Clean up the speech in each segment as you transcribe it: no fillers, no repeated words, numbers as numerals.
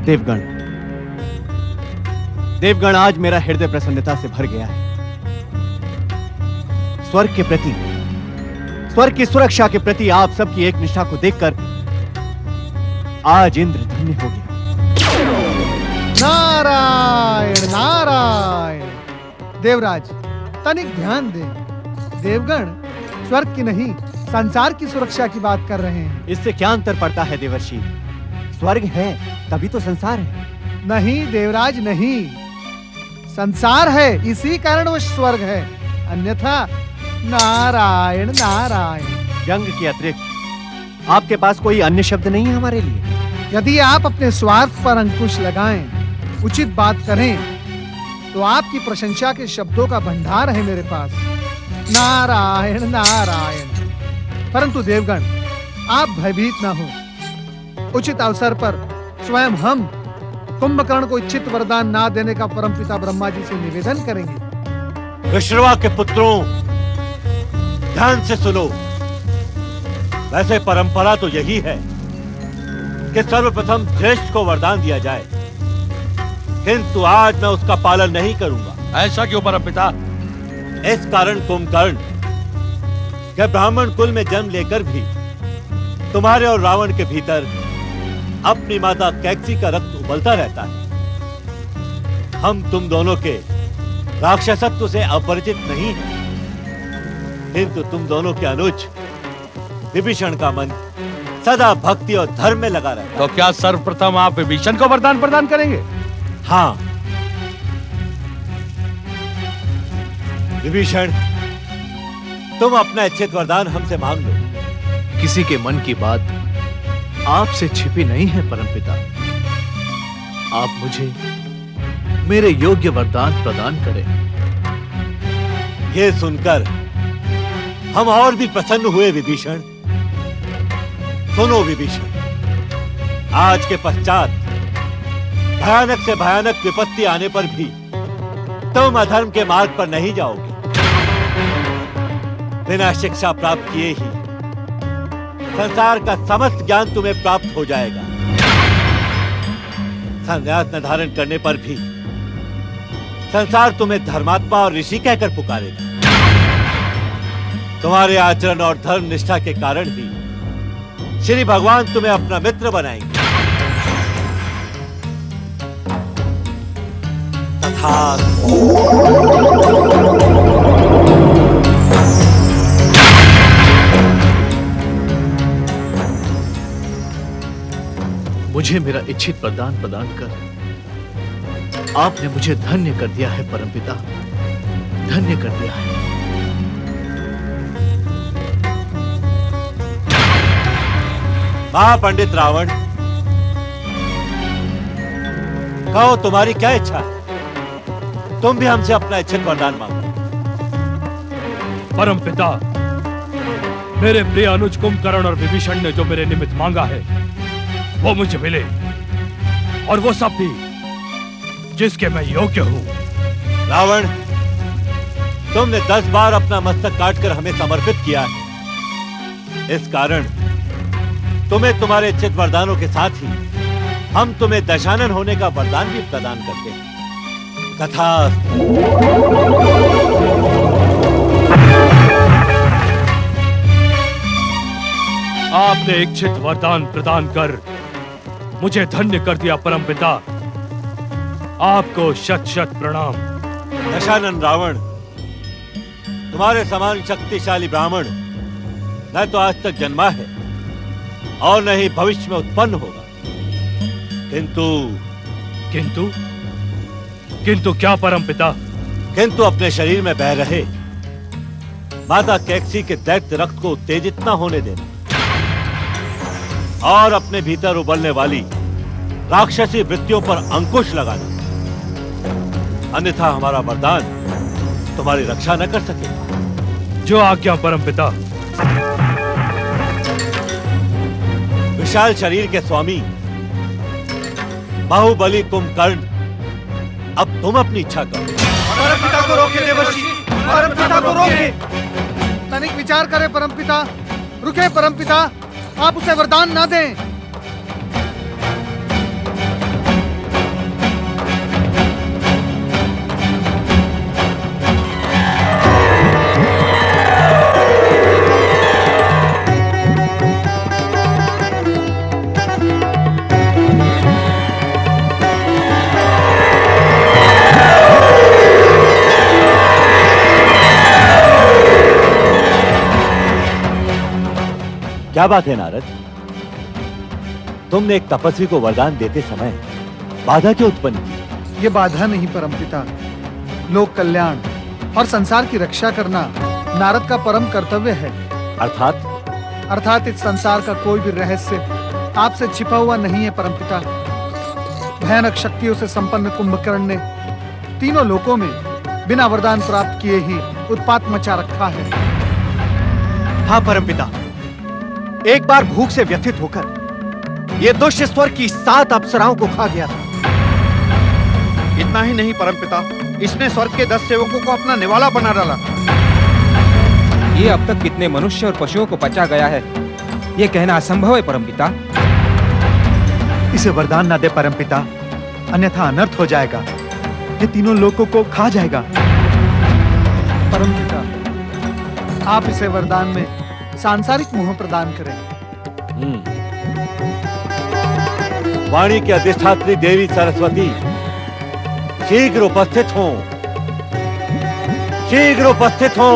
देवगण, देवगण, आज मेरा हृदय प्रसन्नता से भर गया है। स्वर्ग के प्रति, स्वर्ग की सुरक्षा के प्रति आप सबकी एक निष्ठा को देखकर आज इंद्र धन्य हो गया। नारायण नारायण। देवराज, तनिक ध्यान दे। देवगण स्वर्ग की नहीं, संसार की सुरक्षा की बात कर रहे हैं। इससे क्या अंतर पड़ता है देवर्षि? स्वर्ग है तभी तो संसार है। नहीं देवराज नहीं, संसार है इसी कारण वो स्वर्ग है, अन्यथा नारायण नारायण। व्यंग के अतिरिक्त आपके पास कोई अन्य शब्द नहीं है हमारे लिए? यदि आप अपने स्वार्थ पर अंकुश लगाएं, उचित बात करें, तो आपकी प्रशंसा के शब्दों का भंडार है मेरे पास। नारायण नारायण। परंतु देवगण, आप भयभीत ना हो। उचित अवसर पर स्वयं हम कुंभकर्ण को इच्छित वरदान ना देने का परमपिता ब्रह्मा जी से निवेदन करेंगे। विश्रवा के पुत्रों, ध्यान से सुनो। वैसे परंपरा तो यही है कि सर्वप्रथम ज्येष्ठ को वरदान दिया जाए, किंतु आज मैं उसका पालन नहीं करूंगा। ऐसा क्यों परमपिता? इस कारण कुंभकर्ण के ब्राह्मण कुल में जन्म लेकर भी तुम्हारे और रावण के भीतर अपनी माता कैकसी का रक्त उबलता रहता है। हम तुम दोनों के राक्षसत्व से अपरिचित नहीं हैं, किंतु तुम दोनों के अनुज विभीषण का मन सदा भक्ति और धर्म में लगा रहता है। तो क्या सर्वप्रथम आप विभीषण को वरदान प्रदान करेंगे? हाँ विभीषण, तुम अपना इच्छित वरदान हमसे मांग लो। किसी के मन की बात आपसे छिपी नहीं है परमपिता। आप मुझे मेरे योग्य वरदान प्रदान करें। ये सुनकर हम और भी प्रसन्न हुए विभीषण। सुनो विभीषण, आज के पश्चात भयानक से भयानक विपत्ति आने पर भी तुम अधर्म के मार्ग पर नहीं जाओगे। बिना शिक्षा प्राप्त किए ही संसार का समस्त ज्ञान तुम्हें प्राप्त हो जाएगा। संन्यास न धारण करने पर भी संसार तुम्हें धर्मात्मा और ऋषि कहकर पुकारेगा। तुम्हारे आचरण और धर्म निष्ठा के कारण ही श्री भगवान तुम्हें अपना मित्र बनाएंगे। मुझे मेरा इच्छित वरदान प्रदान कर आपने मुझे धन्य कर दिया है परमपिता, धन्य कर दिया है। महापंडित रावण, कहो तुम्हारी क्या इच्छा है? तुम भी हमसे अपना इच्छित वरदान मांगो। परमपिता, मेरे प्रिय अनुज कुंभकर्ण और विभीषण ने जो मेरे निमित्त मांगा है वो मुझे मिले, और वो सब भी जिसके मैं योग्य हूं। रावण, तुमने 10 बार अपना मस्तक काटकर हमें समर्पित किया है। इस कारण तुम्हें तुम्हारे इच्छित वरदानों के साथ ही हम तुम्हें दशानन होने का वरदान भी प्रदान करते हैं। कथा आपने इच्छित वरदान प्रदान कर मुझे धन्य कर दिया परमपिता। आपको शत शत प्रणाम। दशानन रावण, तुम्हारे समान शक्तिशाली ब्राह्मण न तो आज तक जन्मा है और न ही भविष्य में उत्पन्न होगा। किंतु किंतु क्या परमपिता? किंतु अपने शरीर में बह रहे माता कैकसी के दैत्य रक्त को उत्तेजित न होने देना और अपने भीतर उबलने वाली राक्षसी वृत्तियों पर अंकुश लगाना, अन्यथा हमारा वरदान तुम्हारी रक्षा न कर सकेगा। जो आज्ञा परमपिता। विशाल शरीर के स्वामी बाहुबली कुंभकर्ण, अब तुम अपनी इच्छा करो। परमपिता को रोके देवर्षि, परमपिता को रोके। तनिक विचार करें परमपिता, रुके परमपिता, आप उसे वरदान ना दें। क्या बात है नारद? तुमने एक तपस्वी को वरदान देते समय बाधा क्यों उत्पन्न की? ये बाधा नहीं परमपिता, लोक कल्याण और संसार की रक्षा करना नारद का परम कर्तव्य है। अर्थात इस संसार का कोई भी रहस्य आपसे छिपा हुआ नहीं है परमपिता। भयानक शक्तियों से संपन्न कुंभकर्ण ने तीनों लोकों में बिना वरदान प्राप्त किए ही उत्पात मचा रखा है। हाँ परमपिता, एक बार भूख से व्यथित होकर यह दुष्ट स्वर्ग की 7 अप्सराओं को खा गया था। इतना ही नहीं परमपिता, इसने स्वर्ग के 10 सेवकों को अपना निवाला बना डाला। ये अब तक कितने मनुष्य और पशुओं को पचा गया है, ये कहना असंभव है परमपिता। इसे वरदान ना दे परमपिता, अन्यथा अनर्थ हो जाएगा। ये तीनों लोगों को खा जाएगा। परमपिता, आप इसे वरदान में सांसारिक मोह प्रदान करें। वाणी की अधिष्ठात्री देवी सरस्वती शीघ्र उपस्थित हो, शीघ्र उपस्थित हो,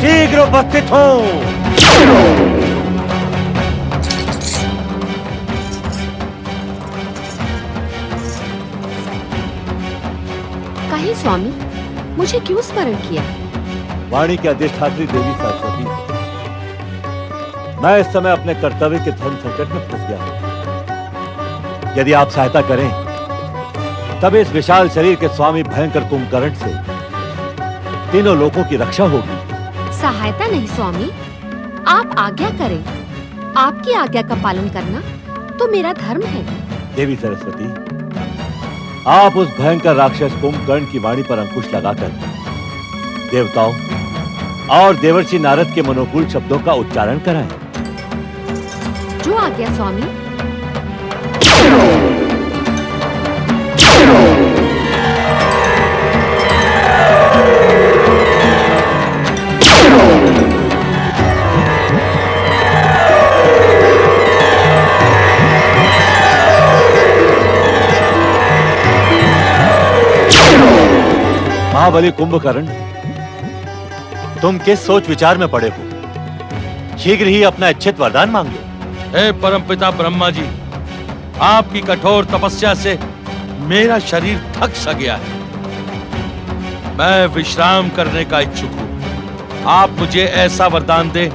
शीघ्र उपस्थित हो। कहे स्वामी, मुझे क्यों स्मरण किया? वाणी की अधिष्ठात्री देवी सरस्वती, मैं इस समय अपने कर्तव्य के धर्म संकट में फंस गया हूं। यदि आप सहायता करें तब इस विशाल शरीर के स्वामी भयंकर कुंभकर्ण से तीनों लोगों की रक्षा होगी। सहायता नहीं स्वामी, आप आज्ञा करें। आपकी आज्ञा का पालन करना तो मेरा धर्म है। देवी सरस्वती, आप उस भयंकर राक्षस कुंभकर्ण की वाणी पर अंकुश लगाकर देवताओं और देवर्षि नारद के मनोकूल शब्दों का उच्चारण कराएं। जो आज्ञा स्वामी। महाबली कुंभकर्ण, तुम किस सोच विचार में पड़े हो? शीघ्र ही अपना इच्छित वरदान मांग लो। हे परमपिता ब्रह्मा जी, आपकी कठोर तपस्या से मेरा शरीर थक सा गया है। मैं विश्राम करने का इच्छुक हूँ। आप मुझे ऐसा वरदान दें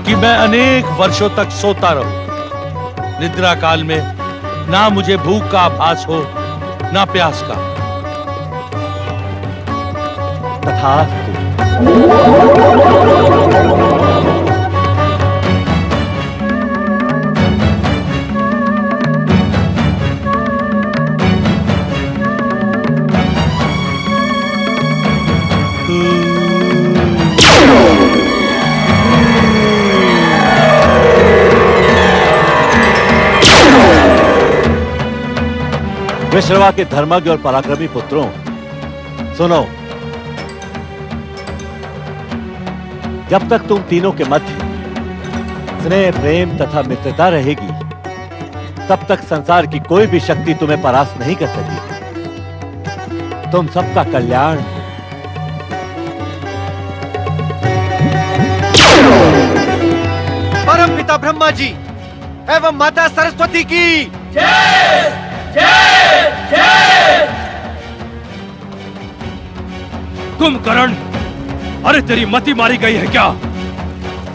कि मैं अनेक वर्षों तक सोता रहूं। निद्रा काल में ना मुझे भूख का आभास हो, ना प्यास का। तथास्तु। विश्रवा के धर्मज्ञ और पराक्रमी पुत्रों, सुनो। जब तक तुम तीनों के मध्य स्नेह, प्रेम तथा मित्रता रहेगी, तब तक संसार की कोई भी शक्ति तुम्हें परास्त नहीं कर सकेगी। तुम सबका कल्याण परम पिता ब्रह्मा जी एवं माता सरस्वती की जय जय जय। कुंभकर्ण, अरे तेरी मति मारी गई है क्या?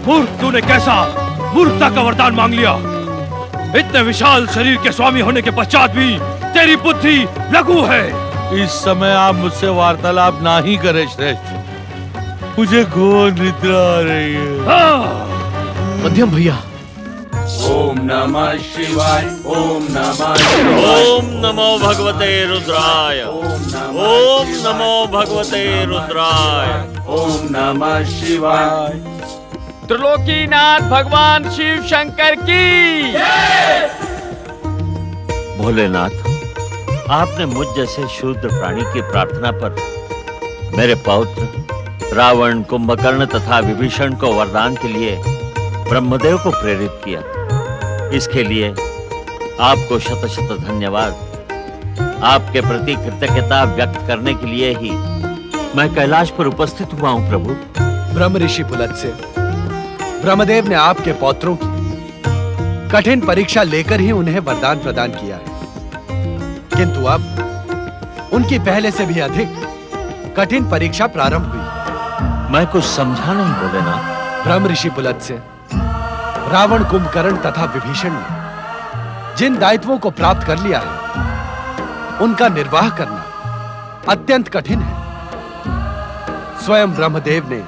मूर्ख, तूने कैसा मूर्खता का वरदान मांग लिया? इतने विशाल शरीर के स्वामी होने के पश्चात भी तेरी बुद्धि लघु है। इस समय आप मुझसे वार्तालाप ना ही करें श्रेष्ठ, मुझे घोर निद्रा आ रही है। मध्यम भैया, ओम नमः शिवाय, ओम नमः शिवाय, ओम नमो भगवते रुद्राय, ओम नमो भगवते रुद्राय, ओम नमः शिवाय। त्रिलोकीनाथ भगवान शिव शंकर की भोलेनाथ, आपने मुझ जैसे शूद्र प्राणी की प्रार्थना पर मेरे पौत्र रावण, कुंभकर्ण तथा विभीषण को वरदान के लिए ब्रह्मदेव को प्रेरित किया। इसके लिए आपको शत शत धन्यवाद। आपके प्रति कृतज्ञता व्यक्त करने के लिए ही मैं कैलाश पर उपस्थित हुआ हूँ प्रभु। ब्रह्म ऋषि पुलत्स्य, ब्रह्मदेव ने आपके पौत्रों की कठिन परीक्षा लेकर ही उन्हें वरदान प्रदान किया है, किंतु अब उनकी पहले से भी अधिक कठिन परीक्षा प्रारंभ हुई। मैं कुछ समझा नहीं भोलेनाथ। ब्रह्म ऋषि पुलत्स्य, रावण, कुंभकर्ण तथा विभीषण ने जिन दायित्वों को प्राप्त कर लिया है, उनका निर्वाह करना अत्यंत कठिन है। स्वयं ब्रह्मदेव ने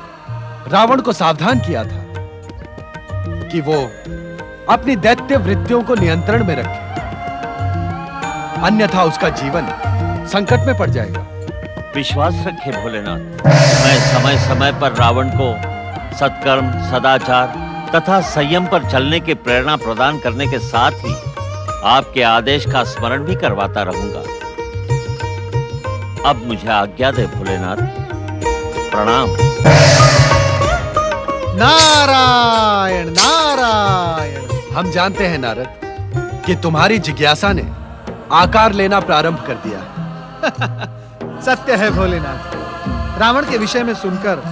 रावण को सावधान किया था कि वो अपनी दैत्य वृत्तियों को नियंत्रण में रखे, अन्यथा उसका जीवन संकट में पड़ जाएगा। विश्वास रखे भोलेनाथ, मैं समय समय पर रावण को सत्कर्म, सदाचार तथा संयम पर चलने की प्रेरणा प्रदान करने के साथ ही आपके आदेश का स्मरण भी करवाता रहूंगा। अब मुझे आज्ञा दे भोलेनाथ। प्रणाम। नारायण नारायण। हम जानते हैं नारद कि तुम्हारी जिज्ञासा ने आकार लेना प्रारंभ कर दिया है। सत्य है भोलेनाथ, रावण के विषय में सुनकर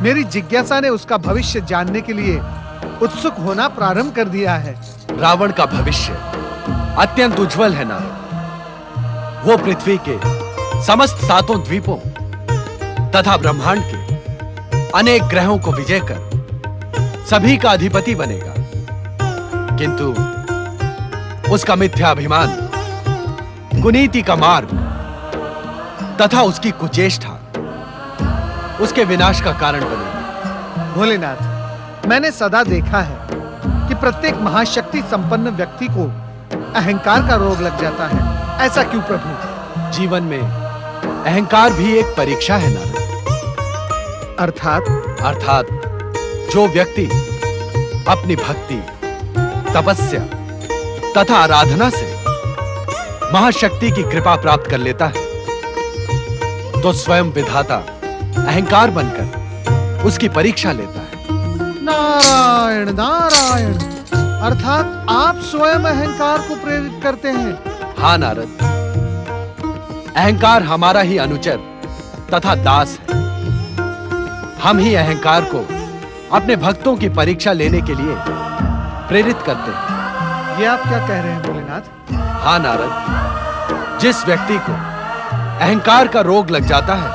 मेरी जिज्ञासा ने उसका भविष्य जानने के लिए उत्सुक होना प्रारंभ कर दिया है। रावण का भविष्य अत्यंत उज्जवल है नारद। वो पृथ्वी के समस्त 7 द्वीपों तथा ब्रह्मांड के अनेक ग्रहों को विजय कर सभी का अधिपति बनेगा, किंतु उसका मिथ्याभिमान, कुनीति का मार्ग तथा उसकी कुचेष्टा उसके विनाश का कारण बनेगी। भोलेनाथ, मैंने सदा देखा है कि प्रत्येक महाशक्ति संपन्न व्यक्ति को अहंकार का रोग लग जाता है। ऐसा क्यों प्रभु? जीवन में अहंकार भी एक परीक्षा है नारद। अर्थात जो व्यक्ति अपनी भक्ति, तपस्या तथा आराधना से महाशक्ति की कृपा प्राप्त कर लेता है, तो स्वयं विधाता अहंकार बनकर उसकी परीक्षा लेता है। नारायण नारायण। अर्थात आप स्वयं अहंकार को प्रेरित करते हैं? हाँ नारद, अहंकार हमारा ही अनुचर तथा दास है। हम ही अहंकार को अपने भक्तों की परीक्षा लेने के लिए प्रेरित करते हैं। ये आप क्या कह रहे हैं भोलेनाथ? हाँ नारद, जिस व्यक्ति को अहंकार का रोग लग जाता है,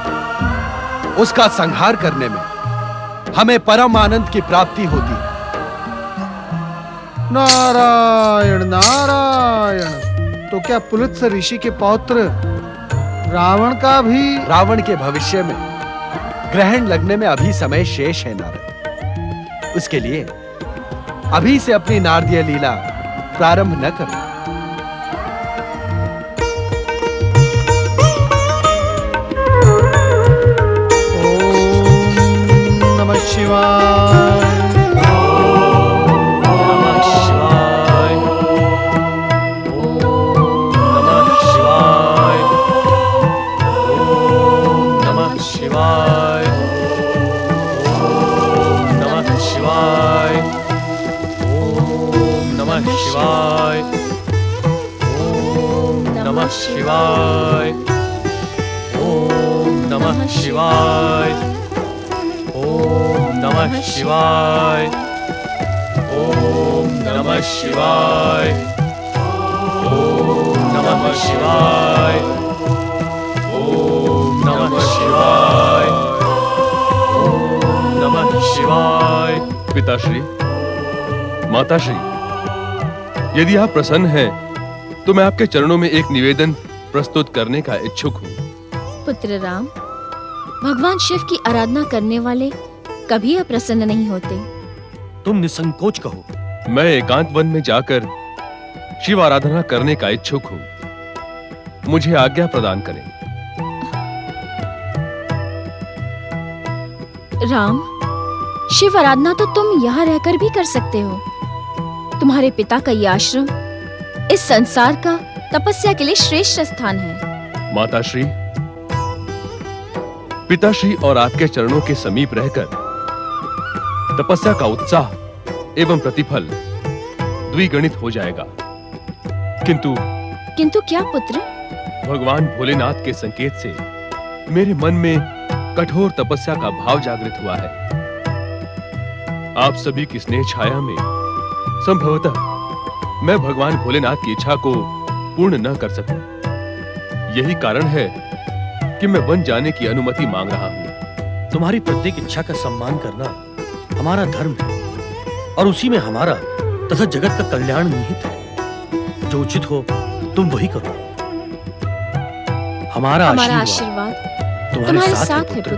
उसका संहार करने में हमें परम आनंद की प्राप्ति होती है। नारायण नारायण। तो क्या पुलत्स्य ऋषि के पौत्र रावण का भी? रावण के भविष्य में ग्रहण लगने में अभी समय शेष है नारद। उसके लिए अभी से अपनी नारदीय लीला प्रारंभ न करो। ओम नमः शिवाय। शिवाय। ओम नमः शिवाय। ओम नमः शिवाय। ओम नमः शिवाय। ओम नमः शिवाय। ओम नमः शिवाय। ओम नमः शिवाय। पिताश्री, माताश्री, यदि आप प्रसन्न हैं तो मैं आपके चरणों में एक निवेदन प्रस्तुत करने का इच्छुक हूँ। पुत्र राम, भगवान शिव की आराधना करने वाले कभी अप्रसन्न नहीं होते। तुम निसंकोच कहो। मैं एकांत वन में जाकर शिव आराधना करने का इच्छुक हूँ। मुझे आज्ञा प्रदान करें। राम, शिव आराधना तो तुम यहाँ रहकर भी कर सकते हो। तुम्हारे पिता का यह आश्रम इस संसार का तपस्या के लिए श्रेष्ठ स्थान है। माताश्री, पिताश्री और आपके चरणों के समीप रहकर तपस्या का उत्साह एवं प्रतिफल द्विगुणित हो जाएगा। किंतु क्या पुत्र? भगवान भोलेनाथ के संकेत से मेरे मन में कठोर तपस्या का भाव जागृत हुआ है। आप सभी की स्नेह छाया में संभवतः मैं भगवान भोलेनाथ की इच्छा को पूर्ण न कर सकूं। यही कारण है कि मैं वन जाने की अनुमति मांग रहा हूं। तुम्हारी प्रत्येक इच्छा का सम्मान करना हमारा धर्म है और उसी में हमारा तथा जगत का कल्याण निहित है। जो उचित हो तुम वही करो। हमारा आशीर्वाद तुम्हारे साथ है पुत्र।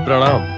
प्रणाम।